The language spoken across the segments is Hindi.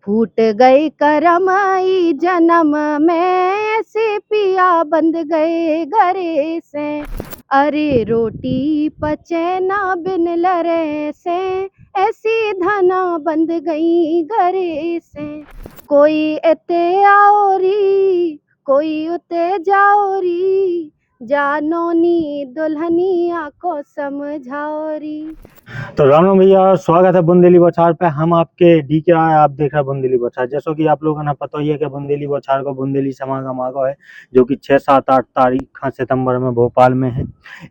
फूट गई करमई जन्म में, से पिया बंध गए घरे से। अरे रोटी पचे ना बिन लरे से, ऐसी धना बंध गई घरे से। कोई एते आओरी, कोई उते जाओरी, जानोनी दुल्हनिया को समझाओरी। तो राम राम भैया, स्वागत है बुंदेली बौछार पे। हम आपके डी के आए, आप देख रहे हैं बुंदेली बौछार। जैसा कि आप लोगों को पता ही है कि बुंदेली बौछार को बुंदेली समागम आगो है, जो कि 6, 7, 8 तारीख सितंबर में भोपाल में है।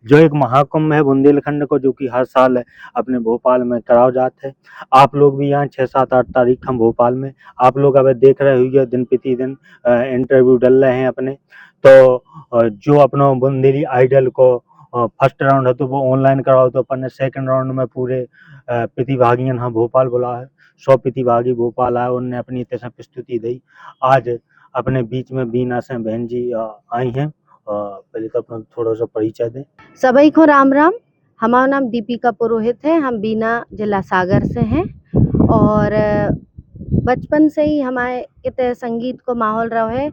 जो एक महाकुंभ है बुंदेलखंड को, जो कि हर साल अपने भोपाल में कराओ जाते हैं। आप लोग भी यहाँ 6, 7, 8 तारीख हम भोपाल में, आप लोग अब देख रहे हुए दिन प्रतिदिन इंटरव्यू डल रहे हैं अपने। तो जो अपना बुंदेली आइडल को फर्स्ट राउंड है तो वो ऑनलाइन कराओ, तो अपन ने सेकंड राउंड में पूरे प्रतिभागी यहाँ भोपाल बुला है। 100 प्रतिभागी भोपाल आए, उनने अपनी तरह प्रस्तुति दी। आज अपने बीच में बीना से बहन जी आई हैं। पहले तो अपना थोड़ा सा परिचय दें। सभी को राम राम। हमारा नाम दीपिका पुरोहित है, हम बीना जिला सागर से हैं। और बचपन से ही हमारे इतने संगीत को माहौल रहा है।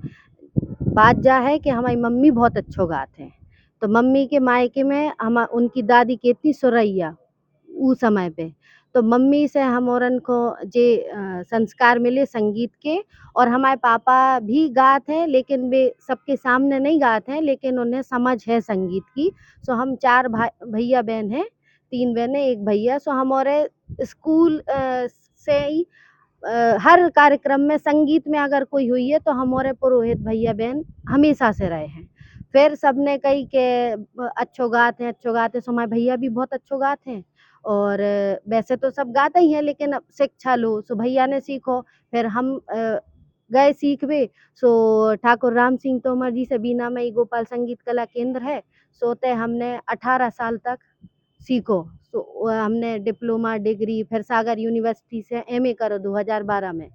बात जा है कि हमारी मम्मी बहुत अच्छो गाते हैं, तो मम्मी के मायके में हम उनकी दादी कहती सुरैया उस समय पे। तो मम्मी से हम औरन को जे संस्कार मिले संगीत के। और हमारे पापा भी गाते हैं, लेकिन वे सबके सामने नहीं गाते हैं, लेकिन उन्हें समझ है संगीत की। सो हम 4 भैया बहन हैं, 3 बहनें 1 भैया। सो हमारे स्कूल से ही हर कार्यक्रम में संगीत में अगर कोई हुई है तो हमारे पुरोहित भैया बहन हमेशा से रहे हैं। फिर सबने कही के अच्छो गाते हैं, अच्छो गाते हैं। सो हमारे भैया भी बहुत अच्छो गाते हैं। और वैसे तो सब गाते ही हैं, लेकिन अब शिक्षा लो, सो भैया ने सीखो। फिर हम गए सीखवे। सो ठाकुर राम सिंह तोमर जी से बीना में ही गोपाल संगीत कला केंद्र है, सोते हमने 18 साल तक सीखो। तो हमने डिप्लोमा डिग्री, फिर सागर यूनिवर्सिटी से एमए करो 2012 में।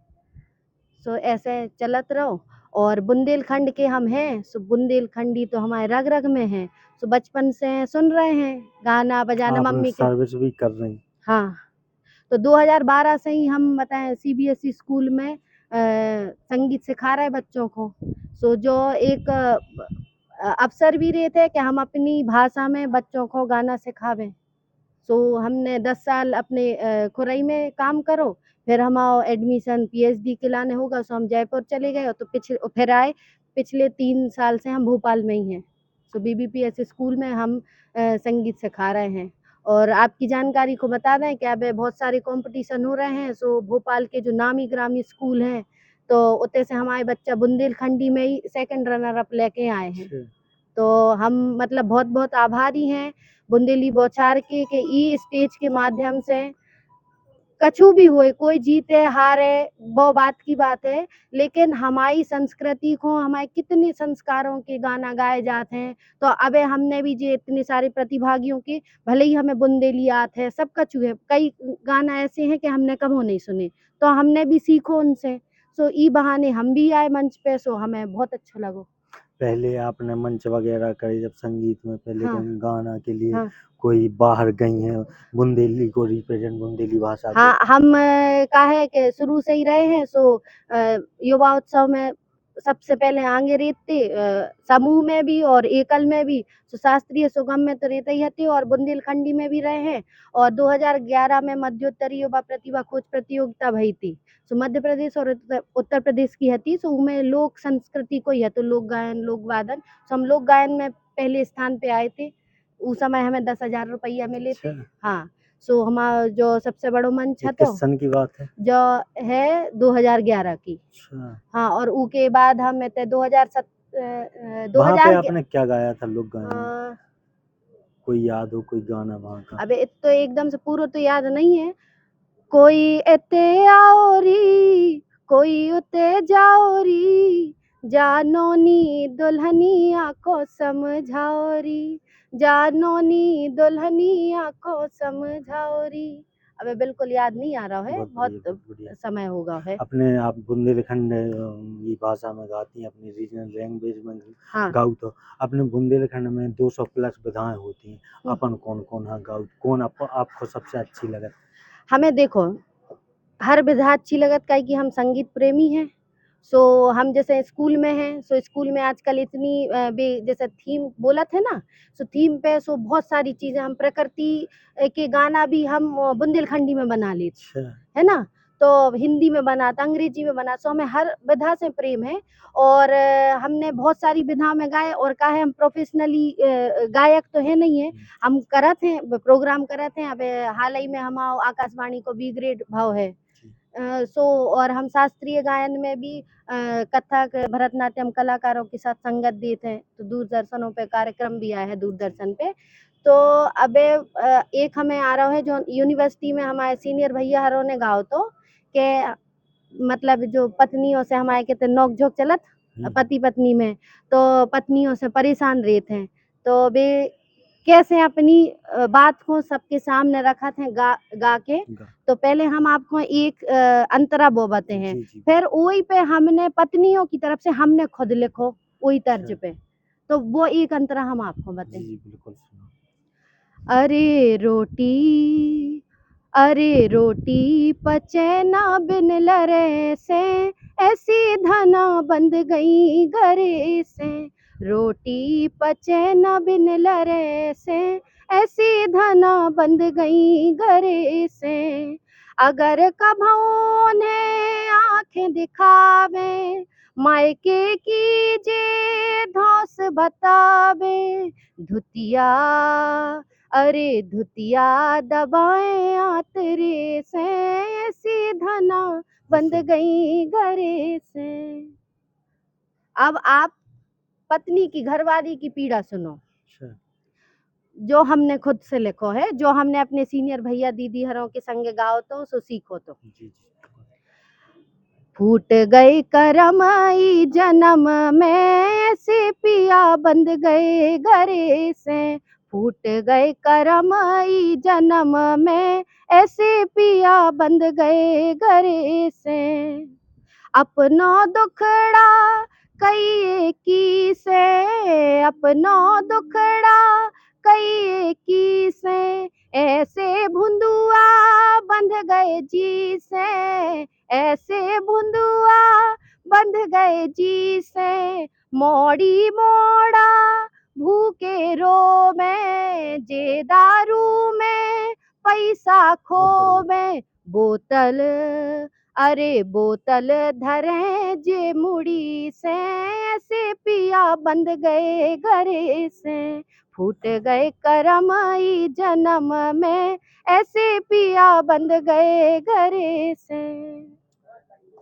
सो ऐसे चलत रहो। और बुंदेलखंड के हम हैं, सो बुंदेलखंडी तो हमारे रग रग में है। सो बचपन से सुन रहे हैं गाना बजाना आप मम्मी के। सर्विस भी कर रही हैं। हाँ, तो 2012 से ही हम बताएं सीबीएसई स्कूल में संगीत सिखा रहे बच्चों को। सो जो एक अवसर भी रहते हैं कि हम अपनी भाषा में बच्चों को गाना सिखावें। सो हमने 10 साल अपने खुरई में काम करो। फिर हमारा एडमिशन पीएचडी के लाने होगा, सो हम जयपुर चले गए। तो फिर आए, पिछले 3 साल से हम भोपाल में ही हैं। सो बीबीपीएस स्कूल में हम संगीत सिखा रहे हैं। और आपकी जानकारी को बता दें कि अब बहुत सारे कंपटीशन हो रहे हैं। सो भोपाल के जो नामी ग्रामी स्कूल हैं, तो उतने से हमारे बच्चा बुंदेलखंडी में ही सेकंड रनर अप लेके आए हैं। तो हम मतलब बहुत बहुत आभारी हैं बुंदेली बौछार के कि ई स्टेज के माध्यम से कछु भी हुए, कोई जीते हारे वो बात की बात है, लेकिन हमारी संस्कृति को, हमारे कितने संस्कारों के गाना गाए जाते हैं। तो अबे हमने भी जे इतने सारे प्रतिभागियों के, भले ही हमें बुंदेली आते है, सब कछु है, कई गाना ऐसे हैं कि हमने कभी नहीं सुने, तो हमने भी सीखो उनसे। सो ई बहाने हम भी आए मंच पे, सो हमें बहुत अच्छा लगो। पहले आपने मंच वगैरह करे जब संगीत में, पहले हाँ कहीं गाना के लिए हाँ कोई बाहर गई हैं बुंदेली को रिप्रेजेंट, बुंदेली भाषा को? हाँ, हम का है कि शुरू से ही रहे हैं। सो युवा उत्सव में सबसे पहले आगे रहते, समूह में भी और एकल में भी। सो शास्त्रीय सुगम में तो रहते ही थे, और बुंदेलखंडी में भी रहे हैं। और 2011 में मध्योत्तरी युवा प्रतिभा खोज प्रतियोगिता भई थी। सो मध्य प्रदेश और उत्तर प्रदेश की हती। सो उमें लोक संस्कृति को ही है, तो लोक गायन लोक वादन। सो हम लोक गायन में पहले स्थान पे आए थे। उस समय हमें 10,000 रुपया मिले थे। अच्छा। हाँ, सो हमारा जो सबसे बड़ो मंच ये है, किस तो सन की बात है? जो है 2011 की। अच्छा। हाँ, और उसके बाद हम थे वहाँ पे 2000 आपने क्या गाया था लोक गायन में? अ, कोई याद हो कोई गाना वहाँ का? अबे तो एकदम से पूरा तो याद नहीं है। कोई एते आओरी, कोई उते जाओरी, जानोनी दुल्हनिया को समझाओरी, जानोनी दुल्हनिया को समझाओरी। अबे बिल्कुल याद नहीं आ रहा है, बहुत बहुत बढ़िया, बहुत बढ़िया। समय होगा है। अपने आप बुंदेलखंड ये भाषा में गाती हैं, अपनी रीजनल लैंग्वेज में हाँ। गाओ तो अपने बुंदेलखंड में 200 प्लस विधाएं होती हैं। अपन कौन कौन हाँ गाओ, कौन आपको सबसे अच्छी लगे? हमें देखो, हर विधा अच्छी लगत काहे कि हम संगीत प्रेमी हैं। सो हम जैसे स्कूल में हैं, सो स्कूल में आजकल इतनी जैसे थीम बोलत है ना, सो थीम पे सो बहुत सारी चीज़ें हम प्रकृति के गाना भी हम बुंदेलखंडी में बना लेते, अच्छा। है ना? तो हिंदी में बना था, अंग्रेजी में बना, सो हमें हर विधा से प्रेम है और हमने बहुत सारी विधा में गाए और का है हम प्रोफ़ेशनली गायक तो है नहीं है, हम करत हैं, प्रोग्राम करत हैं। अबे हाल ही में हमाओ आकाशवाणी को बी ग्रेड भाव है। सो और हम शास्त्रीय गायन में भी कथक, भरतनाट्यम कलाकारों के साथ संगत देते हैं, तो दूरदर्शनों पे कार्यक्रम भी आया है दूरदर्शन पे। तो अबे एक हमें आ रहा है जो यूनिवर्सिटी में हमारे सीनियर भैया हरों ने गाओ तो के मतलब जो पत्नियों से हमारे कहते नोक-झोंक चलत पति-पत्नी में, तो पत्नियों से परेशान रहते हैं। तो वे कैसे अपनी बात को सबके सामने रखत हैं गा के, तो पहले हम आपको एक अंतरा बोबते हैं, फिर वही पे हमने पत्नियों की तरफ से हमने खुद लिखो वही तर्ज पे, तो वो एक अंतरा हम आपको बताएं। बिल्कुल सुनो। अरे रोटी पचे ना बिन लरे से, ऐसी धना बंध गई घरे से। रोटी पचे न बिन लरे से, ऐसी धना बंध गई घरे से। अगर कभों ने आँखें दिखावे, मायके की जे धौस बतावे। धुतिया अरे धुतिया दबाए आतरे से, ऐसी धना बंध गई घरे से। अब आप पत्नी की घरवाली की पीड़ा सुनो, जो हमने खुद से लिखो है, जो हमने अपने सीनियर भैया दीदी हरों के संगे गाओ तो सो सीखो तो। फूट गए करम ई जन्म में से, पिया बंध गए घरे से। फूट गए करम ई जन्म में, ऐसे पिया बंध गए घरे से। अपनो दुखड़ा कई की से, अपनो दुखड़ा कई की से। ऐसे भुंदुआ बंध गए जी से, ऐसे भुंदुआ बंध गए जी से। मोड़ी मोड़ा भूखे रो में, जे दारू में पैसा खो में। बोतल अरे बोतल धरे जे मुड़ी से, ऐसे पिया बंध गए घरे से। फूट गए करम ई जन्म में, ऐसे पिया बंध गए घरे से।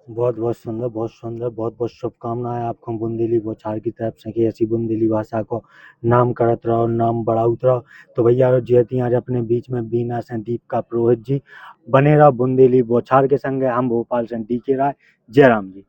बहुत बहुत सुंदर, बहुत सुंदर, बहुत बहुत शुभकामनाएं आपको बुंदेली बौछार की तरफ से कि ऐसी बुंदेली भाषा को नाम करत रहो, नाम बढ़ाउत रहो। तो भैया जेती आज अपने बीच में बीना से दीपिका पुरोहित जी बने रहो बुंदेली बौछार के संगे। हम भोपाल से डी के राय। जय राम जी।